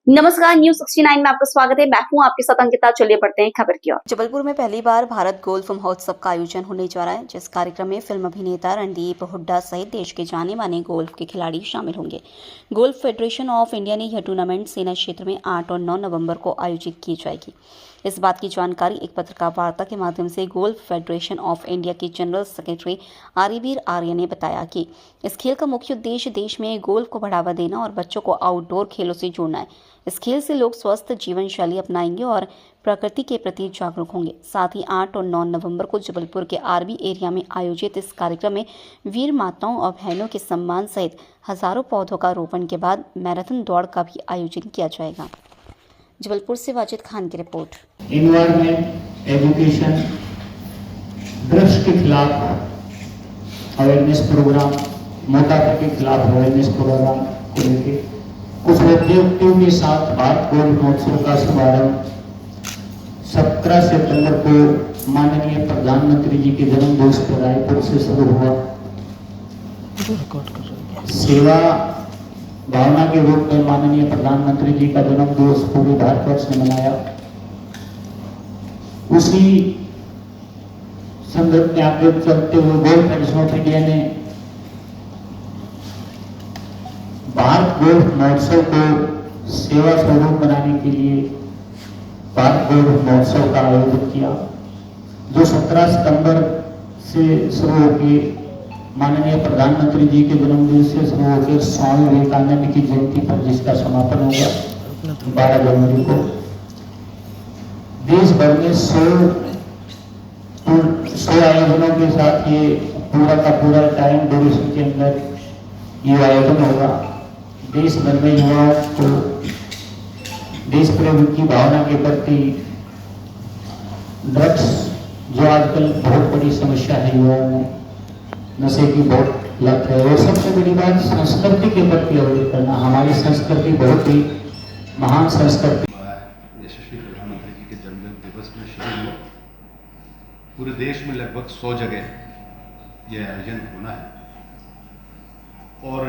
नमस्कार, न्यूज 69 में आपका स्वागत है। मैं हूं आपके साथ अंकिता। चलिए बढ़ते हैं खबर की ओर। जबलपुर में पहली बार भारत गोल्फ महोत्सव का आयोजन होने जा रहा है, जिस कार्यक्रम में फिल्म अभिनेता रणदीप हुड्डा सहित देश के जाने माने गोल्फ के खिलाड़ी शामिल होंगे। गोल्फ फेडरेशन ऑफ इंडिया ने यह टूर्नामेंट सेना क्षेत्र में 8 और 9 नवंबर को आयोजित की जाएगी। इस बात की जानकारी एक पत्रकार वार्ता के माध्यम से गोल्फ फेडरेशन ऑफ इंडिया के जनरल सेक्रेटरी आर्यवीर आर्य ने बताया कि इस खेल का मुख्य उद्देश्य देश में गोल्फ को बढ़ावा देना और बच्चों को आउटडोर खेलों से जोड़ना है। इस खेल से लोग स्वस्थ जीवन शैली अपनाएंगे और प्रकृति के प्रति जागरूक होंगे। साथ ही 8 और 9 नवंबर को जबलपुर के आरबी एरिया में आयोजित इस कार्यक्रम में वीर माताओं और बहनों के सम्मान सहित हजारों पौधों का रोपण के बाद मैराथन दौड़ का भी आयोजन किया जाएगा। जबलपुर से वाजिद खान की रिपोर्ट। एनवायरमेंट, एजुकेशन, ड्रग्स के खिलाफ अवेयरनेस प्रोग्राम, मोटापे के खिलाफ अवेयरनेस प्रोग्राम को लेकर कुछ ऑब्जेक्टिव के साथ भारत गोल्फ महोत्सव का शुभारंभ 17 सितंबर को माननीय प्रधानमंत्री जी के जन्मदिवस पर रायपुर से शुरू हुआ। सेवा भावना के रूप में माननीय प्रधानमंत्री जी का जन्मदिवस पूरे भारतवर्ष ने मनाया। उसी संदर्भ में आगे चलते हुए गोल्फ फेडरेशन ऑफ इंडिया ने भारत गोल्फ महोत्सव को सेवा स्वरूप बनाने के लिए भारत गोल्फ महोत्सव का आयोजन किया, जो 17 सितंबर से शुरू होकर माननीय प्रधानमंत्री जी के जन्मदिन से शुरू होकर स्वामी विवेकानंद की जयंती पर जिसका समापन होगा 12 जनवरी को। देश भर में 100 आयोजनों के साथ ये पूरा का पूरा टाइम ड्यूरेशन के अंदर ये आयोजन होगा। देश भर में युवाओं को देश प्रेम की भावना के प्रति ड्रग्स जो आजकल बहुत बड़ी समस्या है, युवाओं में नशे की बहुत लत है, और सबसे बड़ी बात संस्कृति के प्रति अवगत करना। हमारी संस्कृति बहुत ही महान संस्कृति। यशस्वी प्रधानमंत्री जी के जन्मदिन दिवस में शुरू हुआ। पूरे देश में लगभग 100 जगह यह आयोजन होना है और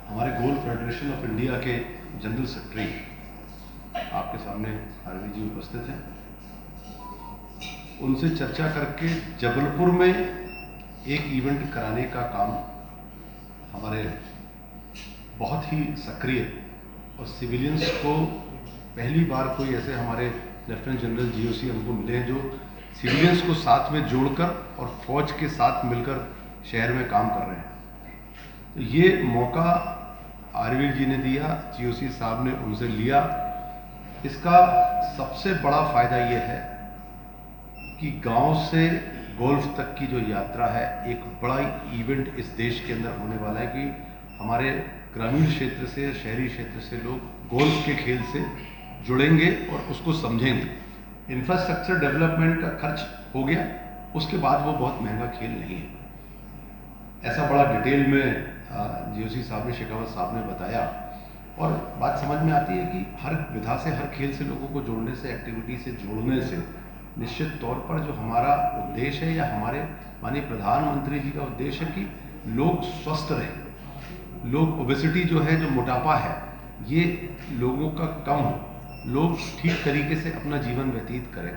हमारे गोल्फ फेडरेशन ऑफ इंडिया के जनरल सेक्रेटरी आपके सामने आरवी जी उपस्थित हैं। उनसे चर्चा करके जबलपुर में एक इवेंट कराने का काम हमारे बहुत ही सक्रिय और सिविलियंस को पहली बार कोई ऐसे हमारे लेफ्टिनेंट जनरल जीओसी हमको मिले हैं जो सिविलियंस को साथ में जोड़कर और फौज के साथ मिलकर शहर में काम कर रहे हैं। तो ये मौका आरवीर जी ने दिया, जीओसी साहब ने उनसे लिया। इसका सबसे बड़ा फायदा ये है कि गांव से गोल्फ तक की जो यात्रा है, एक बड़ा इवेंट इस देश के अंदर होने वाला है कि हमारे ग्रामीण क्षेत्र से, शहरी क्षेत्र से लोग गोल्फ के खेल से जुड़ेंगे और उसको समझेंगे। इंफ्रास्ट्रक्चर डेवलपमेंट का खर्च हो गया, उसके बाद वो बहुत महंगा खेल नहीं है। ऐसा बड़ा डिटेल में जीओसी साहब ने, शेखावत साहब ने बताया और बात समझ में आती है कि हर विधा से, हर खेल से लोगों को जोड़ने से, एक्टिविटी से जोड़ने से निश्चित तौर पर जो हमारा उद्देश्य है या हमारे माननीय प्रधानमंत्री जी का उद्देश्य है कि लोग स्वस्थ रहें, लोग ओबेसिटी जो है, जो मोटापा है, ये लोगों का कम हो, लोग ठीक तरीके से अपना जीवन व्यतीत करें,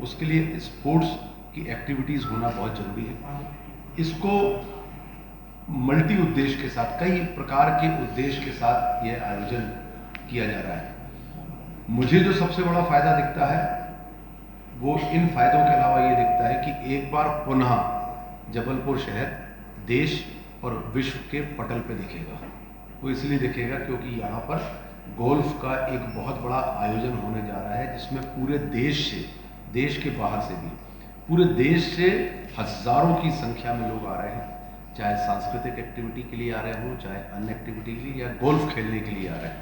उसके लिए स्पोर्ट्स की एक्टिविटीज़ होना बहुत ज़रूरी है। इसको मल्टी उद्देश्य के साथ, कई प्रकार के उद्देश्य के साथ यह आयोजन किया जा रहा है। मुझे जो सबसे बड़ा फायदा दिखता है वो इन फायदों के अलावा ये दिखता है कि एक बार पुनः जबलपुर शहर देश और विश्व के पटल पे दिखेगा। वो इसलिए दिखेगा क्योंकि यहाँ पर गोल्फ का एक बहुत बड़ा आयोजन होने जा रहा है, जिसमें पूरे देश से, देश के बाहर से भी, पूरे देश से हजारों की संख्या में लोग आ रहे हैं, चाहे सांस्कृतिक एक्टिविटी के लिए आ रहे हों, चाहे अन्य एक्टिविटी के लिए या गोल्फ खेलने के लिए आ रहे हैं।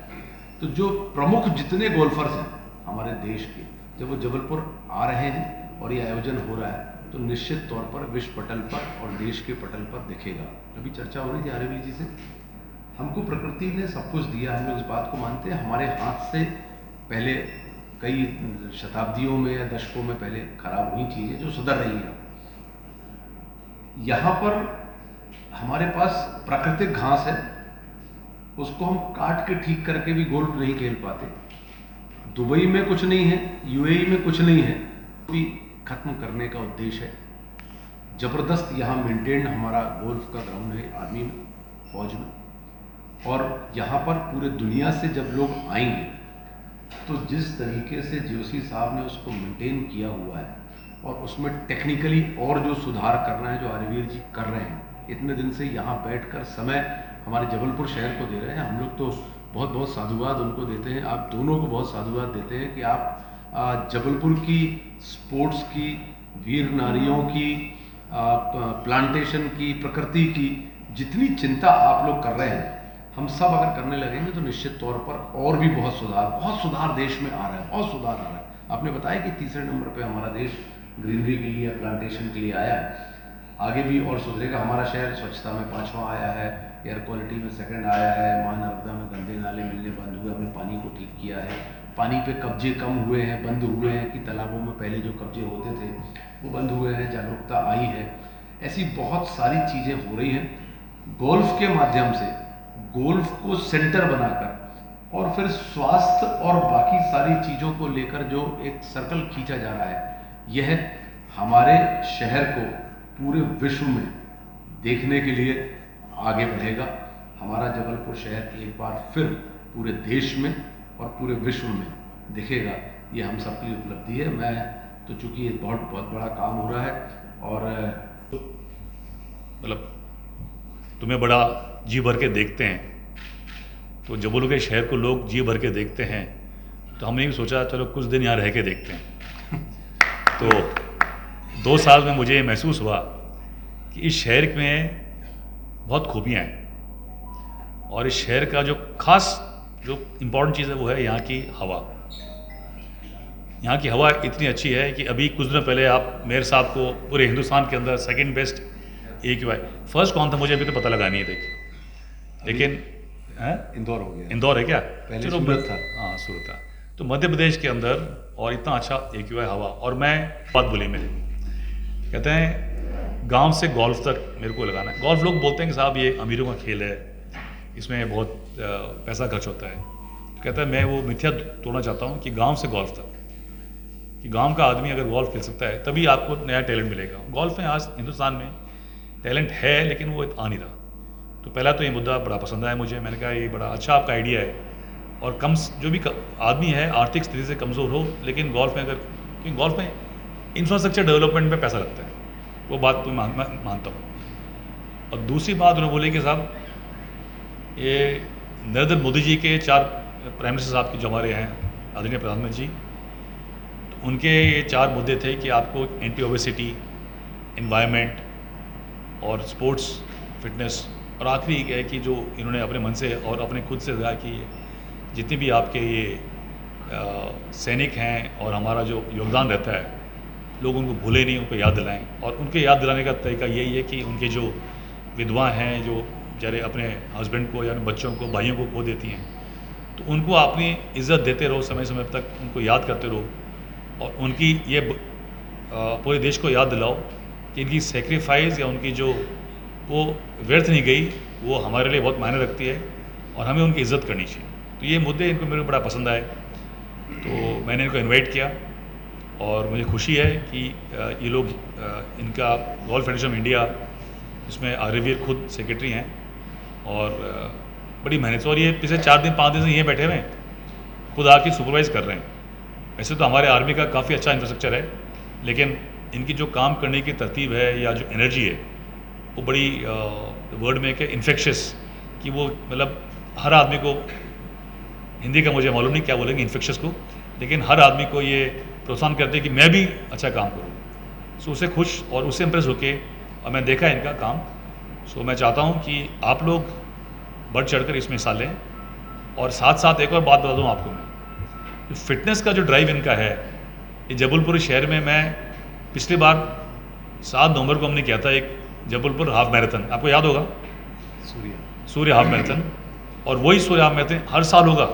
तो जो प्रमुख जितने गोल्फर्स हैं हमारे देश के, जब वो जबलपुर आ रहे हैं और ये आयोजन हो रहा है, तो निश्चित तौर पर विश्व पटल पर और देश के पटल पर दिखेगा। अभी चर्चा हो रही थी आरवी जी से, हमको प्रकृति ने सब कुछ दिया, हम लोग इस बात को मानते हैं। हमारे हाथ से पहले कई शताब्दियों में या दशकों में पहले खराब हुई चीज़ें जो सुधर रही हैं। यहाँ पर हमारे पास प्राकृतिक घास है, उसको हम काट के ठीक करके भी गोल्फ नहीं खेल पाते। दुबई में कुछ नहीं है, यूएई में कुछ नहीं है, भी खत्म करने का उद्देश्य है। ज़बरदस्त यहाँ मेंटेन्ड हमारा गोल्फ का ग्राउंड है आर्मी में, फौज में, और यहाँ पर पूरे दुनिया से जब लोग आएंगे तो जिस तरीके से जोशी साहब ने उसको मेंटेन किया हुआ है और उसमें टेक्निकली और जो सुधार करना है जो आर्यवीर जी कर रहे हैं, इतने दिन से यहाँ बैठकर समय हमारे जबलपुर शहर को दे रहे हैं। हम लोग तो बहुत बहुत साधुवाद उनको देते हैं, आप दोनों को बहुत साधुवाद देते हैं कि आप जबलपुर की स्पोर्ट्स की, वीर नारियों की, प्लांटेशन की, प्रकृति की जितनी चिंता आप लोग कर रहे हैं, हम सब अगर करने लगेंगे तो निश्चित तौर पर और भी बहुत सुधार देश में आ रहा है, बहुत सुधार आ रहा है। आपने बताया कि तीसरे नंबर पे हमारा देश ग्रीनरी के लिए, प्लांटेशन के लिए आया है, आगे भी और सुधरेगा। हमारा शहर स्वच्छता में 5वां आया है, एयर क्वालिटी में 2nd आया है, महानर्मदा में गंदे नाले मिलने बंद हुए, हमने पानी को ठीक किया है, पानी पे कब्जे कम हुए हैं, बंद हुए हैं कि तालाबों में पहले जो कब्जे होते थे वो बंद हुए हैं, जागरूकता आई है। ऐसी बहुत सारी चीज़ें हो रही हैं गोल्फ के माध्यम से, गोल्फ को सेंटर बनाकर और फिर स्वास्थ्य और बाकी सारी चीज़ों को लेकर जो एक सर्कल खींचा जा रहा है, यह हमारे शहर को पूरे विश्व में देखने के लिए आगे बढ़ेगा। हमारा जबलपुर शहर एक बार फिर पूरे देश में और पूरे विश्व में दिखेगा, ये हम सबकी उपलब्धि है। मैं तो चूँकि ये बहुत बड़ा काम हो रहा है और मतलब तुम्हें बड़ा जी भर के देखते हैं, तो जबलपुर के शहर को लोग जी भर के देखते हैं, तो हमने भी सोचा चलो कुछ दिन यहाँ रह के देखते हैं। तो 2 साल में मुझे महसूस हुआ कि इस शहर में बहुत खूबियाँ हैं और इस शहर का जो खास जो इम्पोर्टेंट चीज़ है वो है यहाँ की हवा। यहाँ की हवा इतनी अच्छी है कि अभी कुछ दिन पहले आप मेयर साहब को पूरे हिंदुस्तान के अंदर 2nd बेस्ट AQI, फर्स्ट कौन था मुझे अभी तो पता लगा नहीं है, देखिए, लेकिन इंदौर हो गया। इंदौर है क्या? पहले सूरत था। हाँ, सूरत था। तो मध्य प्रदेश के अंदर और इतना अच्छा AQI हवा। और मैं बात बोली मेरे, कहते हैं गांव से गोल्फ तक मेरे को लगाना है। गोल्फ लोग बोलते हैं कि साहब ये अमीरों का खेल है, इसमें बहुत पैसा खर्च होता है। तो कहता है मैं वो मिथ्या तोड़ना चाहता हूँ कि गांव से गोल्फ तक, कि गांव का आदमी अगर गोल्फ खेल सकता है तभी आपको नया टैलेंट मिलेगा। गोल्फ में आज हिंदुस्तान में टैलेंट है लेकिन वो आ नहीं रहा। तो पहला तो ये मुद्दा बड़ा पसंद आया मुझे, मैंने कहा ये बड़ा अच्छा आपका आइडिया है। और कम जो भी आदमी है आर्थिक स्थिति से कमज़ोर हो, लेकिन गोल्फ में क्योंकि गोल्फ में इंफ्रास्ट्रक्चर डेवलपमेंट में पैसा लगता है, वो बात तो मैं मानता हूँ। और दूसरी बात उन्होंने बोली कि साहब ये नरेंद्र मोदी जी के 4 प्राइम मिनिस्टर साहब की जो हमारे हैं आदरणीय प्रधानमंत्री जी, तो उनके ये 4 मुद्दे थे कि आपको एंटी ओबेसिटी, एनवायरनमेंट और स्पोर्ट्स फिटनेस, और आखिरी है कि जो इन्होंने अपने मन से और अपने खुद से दया की जितने भी आपके ये सैनिक हैं और हमारा जो योगदान रहता है, लोग उनको भूले नहीं, उनको याद दिलाएं। और उनके याद दिलाने का तरीका यही है कि उनके जो विधवा हैं जो बेचारे अपने हस्बैंड को या बच्चों को, भाइयों को खो देती हैं, तो उनको अपनी इज़्ज़त देते रहो, समय समय तक उनको याद करते रहो और उनकी ये पूरे देश को याद दिलाओ कि इनकी सेक्रीफाइस या उनकी जो वो व्यर्थ नहीं गई, वो हमारे लिए बहुत मायने रखती है और हमें उनकी इज़्ज़त करनी चाहिए। तो ये मुद्दे इनको मेरे को बड़ा पसंद आए, तो मैंने इनको इनवाइट किया और मुझे खुशी है कि ये लोग इनका गोल्फ फेडरेशन ऑफ इंडिया, इसमें आर्यवीर खुद सेक्रेटरी हैं और बड़ी मेहनत से, और ये पिछले 4 दिन 5 दिन से यहीं बैठे हुए हैं, खुद आके सुपरवाइज कर रहे हैं। वैसे तो हमारे आर्मी का काफ़ी अच्छा इंफ्रास्ट्रक्चर है, लेकिन इनकी जो काम करने की तरतीब है या जो एनर्जी है वो बड़ी वर्ड में क्या इन्फेक्शियस, कि वो मतलब हर आदमी को, हिंदी का मुझे मालूम नहीं क्या बोलेंगे इन्फेक्शियस को, लेकिन हर आदमी को ये प्रोत्साहन करते हैं कि मैं भी अच्छा काम करूँ। सो उससे खुश और उससे इम्प्रेस होके, और मैं देखा इनका काम, सो मैं चाहता हूँ कि आप लोग बढ़ चढ़कर इसमें हिस्सा लें। और साथ साथ एक और बात बता दूँ आपको, मैं फिटनेस का जो ड्राइव इनका है, ये जबलपुर शहर में, मैं पिछली बार 7 नवंबर को हमने किया था एक जबलपुर हाफ मैराथन, आपको याद होगा, सूर्य हाफ मैराथन, और वही सूर्य हाफ मैराथन हर साल होगा,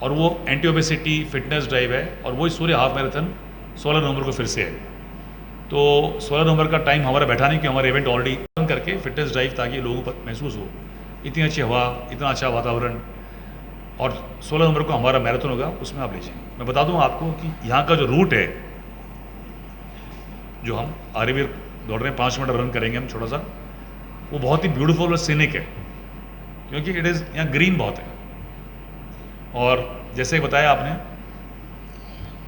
और वो एंटी ओबेसिटी फिटनेस ड्राइव है, और वही सूर्य हाफ मैराथन 16 नवंबर को फिर से है। तो 16 नवंबर का टाइम हमारा बैठा नहीं, कि हमारा इवेंट ऑलरेडी करके फिटनेस ड्राइव, ताकि लोगों पर महसूस हो इतनी अच्छी हवा, इतना अच्छा वातावरण, और 16 नवंबर को हमारा मैराथन होगा, उसमें आप ले जाएंगे। मैं बता दूं आपको कि यहाँ का जो रूट है, जो हम आर्यवीर दौड़ रहे हैं, 5 मिनट रन करेंगे हम छोटा सा, वो बहुत ही ब्यूटीफुल और सीनिक है, क्योंकि इट इज़ यहाँ ग्रीन बहुत है। और जैसे बताया आपने,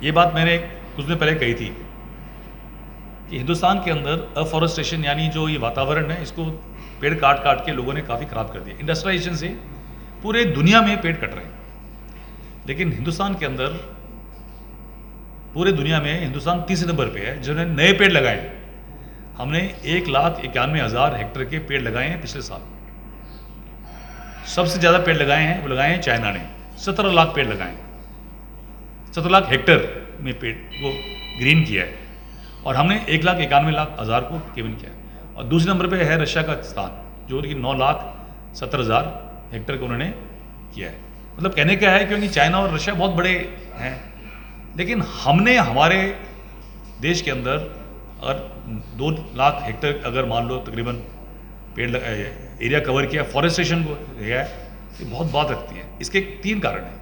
ये बात मैंने कुछ दिन पहले कही थी कि हिंदुस्तान के अंदर अफॉरेस्टेशन यानी जो ये वातावरण है, इसको पेड़ काट काट के लोगों ने काफ़ी ख़राब कर दिया। इंडस्ट्रियलाइजेशन से पूरे दुनिया में पेड़ कट रहे हैं, लेकिन हिंदुस्तान के अंदर, पूरे दुनिया में हिंदुस्तान तीसरे नंबर पे है जिन्होंने नए पेड़ लगाए हैं। हमने 1,91,000 हेक्टेयर के पेड़ लगाए हैं पिछले साल। सबसे ज़्यादा पेड़ लगाए हैं वो लगाए हैं चाइना ने, 17 लाख पेड़ लगाए हैं। 17 लाख हेक्टेयर में पेड़ को ग्रीन किया है, और हमने 1,91,000 को केवन किया है। और दूसरे नंबर पे है रशिया का स्थान, जो कि 9,70,000 हेक्टेयर को उन्होंने किया है। मतलब कहने का है, क्योंकि चाइना और रशिया बहुत बड़े हैं, लेकिन हमने हमारे देश के अंदर अगर 2 लाख हेक्टेयर अगर मान लो तकरीबन पेड़ एरिया कवर किया, फॉरेस्टेशन को किया है, ये बहुत बात रखती है। इसके 3 कारण हैं।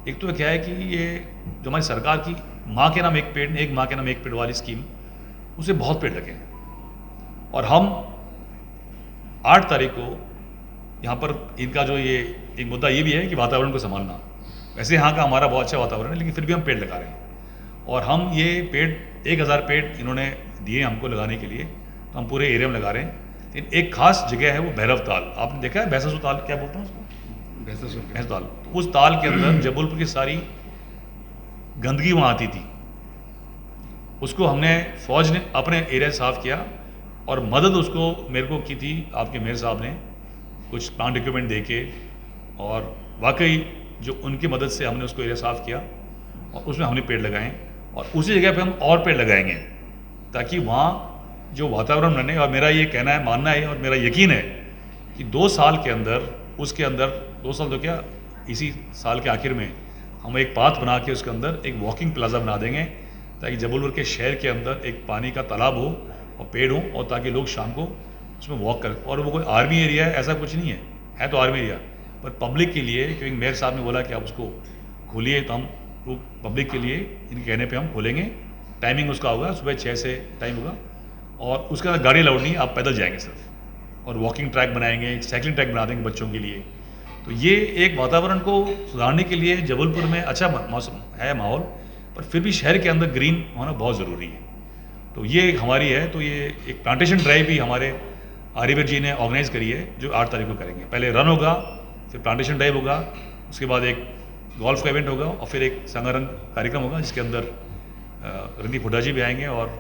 एक तो क्या है कि ये जो हमारी सरकार की माँ के नाम एक पेड़, एक माँ के नाम एक पेड़ वाली स्कीम, उसे बहुत पेड़ लगे हैं। और हम 8 तारीख को यहाँ पर इनका जो ये एक मुद्दा ये भी है कि वातावरण को संभालना। वैसे यहाँ का हमारा बहुत अच्छा वातावरण है, लेकिन फिर भी हम पेड़ लगा रहे हैं। और हम ये पेड़ 1,000 पेड़ इन्होंने दिए हमको लगाने के लिए, तो हम पूरे एरिया में लगा रहे हैं। लेकिन एक खास जगह है, वो भैरव ताल, आपने देखा है, भैंससू ताल क्या बोलते हैं उसको, भैंस ताल। तो उस ताल के अंदर जबलपुर की सारी गंदगी वहाँ आती थी, उसको हमने फौज ने अपने एरिया से साफ किया, और मदद उसको मेरे को की थी आपके मेयर साहब ने, कुछ प्लांट इक्विपमेंट दे के, और वाकई जो उनकी मदद से हमने उसको एरिया साफ किया, और उसमें हमने पेड़ लगाए। और उसी जगह पे हम और पेड़ लगाएंगे, ताकि वहाँ जो वातावरण बने। और मेरा ये कहना है, मानना है, और मेरा यकीन है कि 2 साल के अंदर, उसके अंदर 2 साल तो क्या, इसी साल के आखिर में हम एक पाथ बना के उसके अंदर एक वॉकिंग प्लाजा बना देंगे, ताकि जबलपुर के शहर के अंदर एक पानी का तालाब हो और पेड़ हो, और ताकि लोग शाम को उसमें वॉक करें। और वो कोई आर्मी एरिया है ऐसा कुछ नहीं है तो आर्मी एरिया, पर पब्लिक के लिए, क्योंकि मेयर साहब ने बोला कि आप उसको खोलिए, तो हम तो पब्लिक के लिए इनके कहने पे हम खोलेंगे। टाइमिंग उसका होगा सुबह 6 से टाइम होगा, और उसके अंदर गाड़ी अलाउड नहीं, आप पैदल जाएंगे सिर्फ। और वॉकिंग ट्रैक बनाएंगे, साइकिलिंग ट्रैक बना देंगे बच्चों के लिए। तो ये एक वातावरण को सुधारने के लिए जबलपुर में अच्छा मौसम है, माहौल, पर फिर भी शहर के अंदर ग्रीन होना बहुत ज़रूरी है। तो ये एक हमारी है, तो ये एक प्लांटेशन ड्राइव भी हमारे आर्यवीर जी ने ऑर्गेनाइज करी है, जो 8 तारीख को करेंगे। पहले रन होगा, फिर प्लांटेशन ड्राइव होगा, उसके बाद एक गोल्फ का इवेंट होगा, और फिर एक संगारंग कार्यक्रम होगा, जिसके अंदर रणदीप हुड्डा जी भी आएंगे, और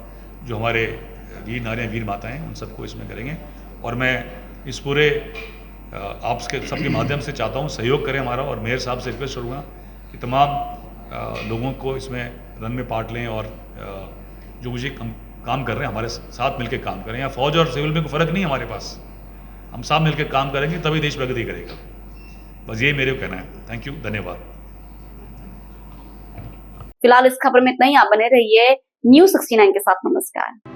जो हमारे वीर नारियाँ, वीर माताएँ, उन सबको इसमें करेंगे। और मैं इस पूरे आप सबके माध्यम से चाहता हूँ सहयोग करें हमारा, और मेयर साहब से रिक्वेस्ट करूँगा कि तमाम लोगों को इसमें रन में पार्ट लें, और जो मुझे काम कर रहे हैं हमारे साथ मिलकर काम करें। या फौज और सिविल में कोई फ़र्क नहीं है हमारे पास, हम साथ मिलकर काम करेंगे, तभी देश प्रगति करेगा। बस ये मेरे को कहना है। थैंक यू, धन्यवाद। फिलहाल इस खबर में इतना ही। आप बने रहिए News 69 के साथ। नमस्कार।